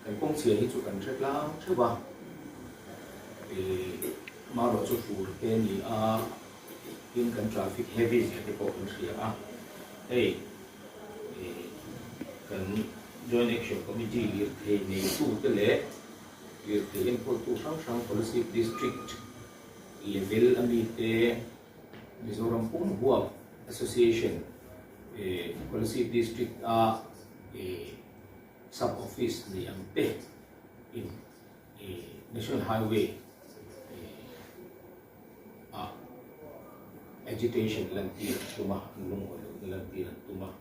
kan kong chia hi chu kan thret la theba ma ro chu fur te ni a in kan traffic heavy te ko kan thria a kan joint action committee lir the nei tu te le lir the in ko tu sang policy district level ami te Mizoram Pumhuap Association policy district sub office ni ang te in National Highway agitation lantir tuma nung lantir tuma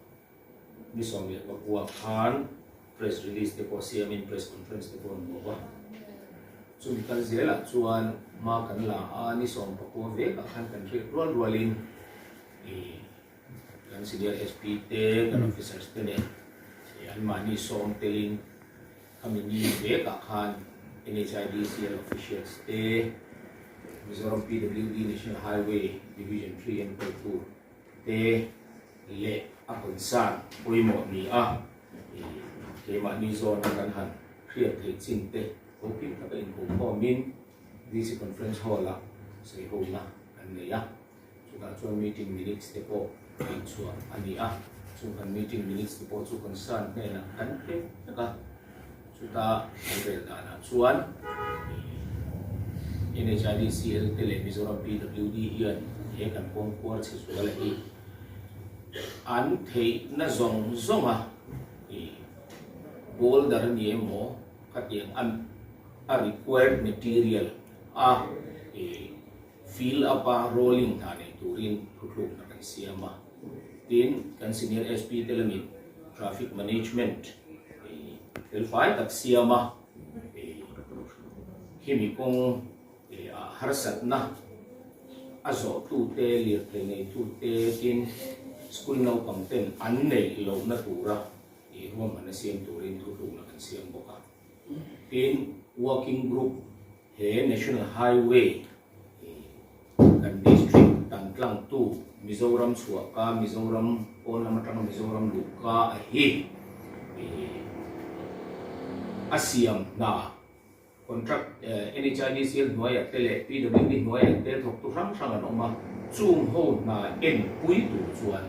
ni somya papua khan press release te po siamin press conference te po mo so mikal zela chuan ma kan la ani som papua ve ka khan country rolin kan senior SP te kan officers te ne an mani som telin kami ni ve ka khan NHIDCL officials te Mizoram PWD National Highway Division 3 and 2 te le akonsan puimo ni ke ma ni zone kan han create the chin te opin ka in ko min this conference hall la sei ho na an ne ya so ka chuan meeting minutes te ko ai chuan ani so kan meeting minutes te ko chu concern ne na kan te ka chu ta re da na chuan NHIDCL tele Mizoram PWD ian he kan kong kwar che su la an thei na zong zonga boulder ni mo katiang an a required material fill up a rolling thane turin thukluk na kan siama tin kan senior SP telamit traffic management elfai tak siama himi kong harsat na azo tu te lir te nei tu te tin school nau kam ten an nei lo na tura huam an siam turin thu na kan siam boka tin working group he National Highway kan district tangtlang tu Mizoram Suaka Mizoram on namatang Mizoram Luka hi asiam na contract NHIDCL noya tele PWD noya te thok tu sang an oma chung ho na en pui tu chuan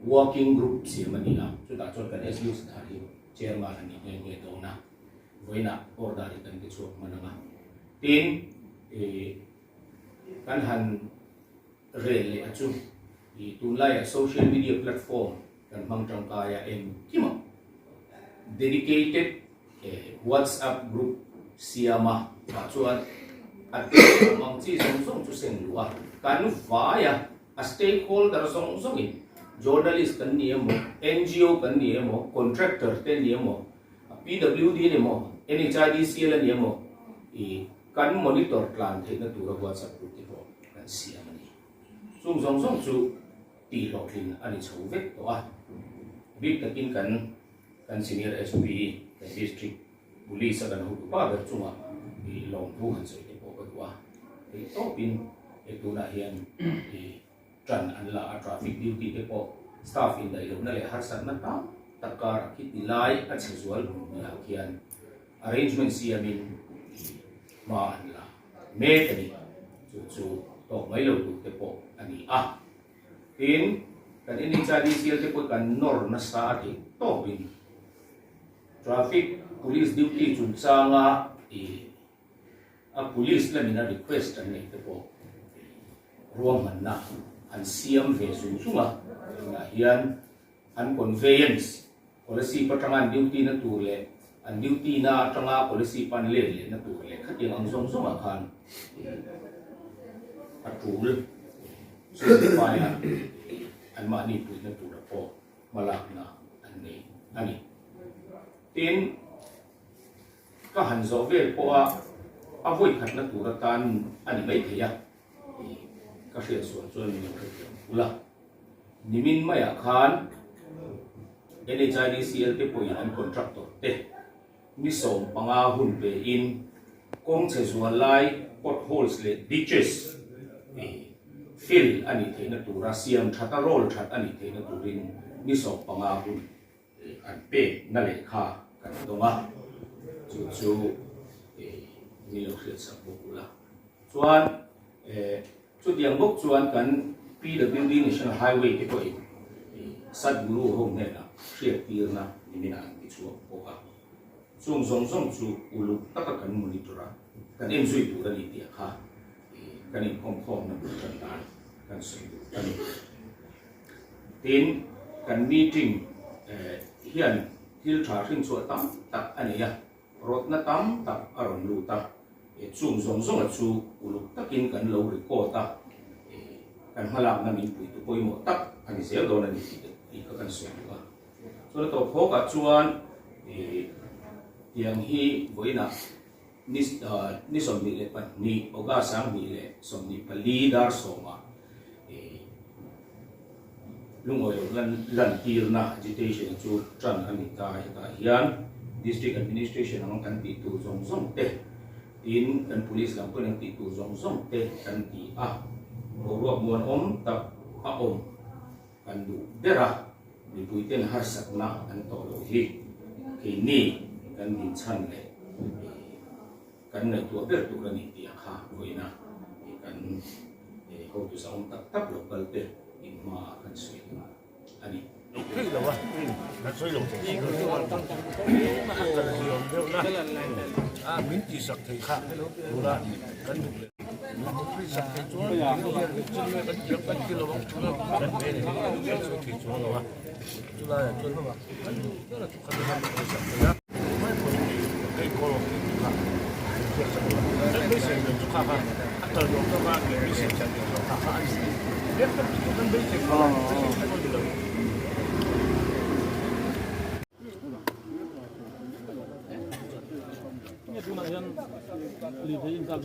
working group siamania chu ta chon kan SU thari chairman ani nge to na voina order kan ti chok mananga tin kan han rel le achu tunlai social media platform kan mangtang kaya en kimo dedicated WhatsApp group siama chuan at mang chi song chu seng lua kan vaya a stakeholder song in journalist kan ni mo NGO kan ni mo contractor te ni mo PWD ni mo NHIDCL ni mo kan monitor plan the na tura WhatsApp group ti ko kan siama ni song chu ti lokin ani chove to big takin kan senior SP kan district police akan hu pa ber chunga long thu han sei ko kwa to pin tu na hian tran an la traffic duty te ko staff in dai lo na le har san na ta takar ki tilai a chesual na hian arrangement si amin ma an la me tani chu to mai lo tu te ko ani tin kan NHIDCL te ko kan nor na sa ati to pin traffic police duty chun changa a police la mina request an nei te po ruang man na an siam ve sunga na hian an conveyance policy patangan duty na tule an duty na tanga policy pan le na tule khating ang song khan a tool so fire an mani pu na tura po malak na an nei ani tin ka han zo ve po a voi khat na tura tan ani mai theya ka hria suan chuan ni ula nimin maya khan NHIDCL te po an contractor te mi som panga hun pe in kong che zuan lai potholes le ditches fill ani theina tura siam thata roll that ani theina turin mi som panga hun an pe na le kha kan donga chu chu ni lo khriat sak bukula chuan chu diang bok chuan kan PWD National Highway te ko sat guru hong ne na khriat tir na ni na ti chu oka chung zong chu ulu taka kan monitora kan enjoy tu ni ti kha kan in khom na kan dan kan sui kan tin kan meeting hian hil tha hring chu tam tak ania rot na tam tak aron lu ta chung zong chu ulu takin kan lo record ta kan halak na min pui tu poi mo tak ani zel do na ni ti ka kan sui ka so to phoka chuan yang hi boina ni som ni le pat ni oga sang ni le som ni pali dar soma lungoy lan tir na agitation chu tran ani ta hian district administration ang kan ti tu zong te in kan police lang ko nang ti tu zong te kan ti ro muan tak om kan du dera ni puiten harsak na an to lo hi kini kan din chan le kan na tu ber tu kan ti kha boina kan ho tu sa tak local te in ma kan sui ani可以的吧？那所以用这个，那还可能用的那啊，民地上可以看，有了，跟住了。民地上可以做，这个跟去了，跟别的可以做了吧？做了做了吧？跟住，那就看他们可以上的呀。可以搞了，可以看。跟没谁的就看看，他用的话给没谁讲的看看。别跟没谁看，没谁看过的了。Yan lihat ini tak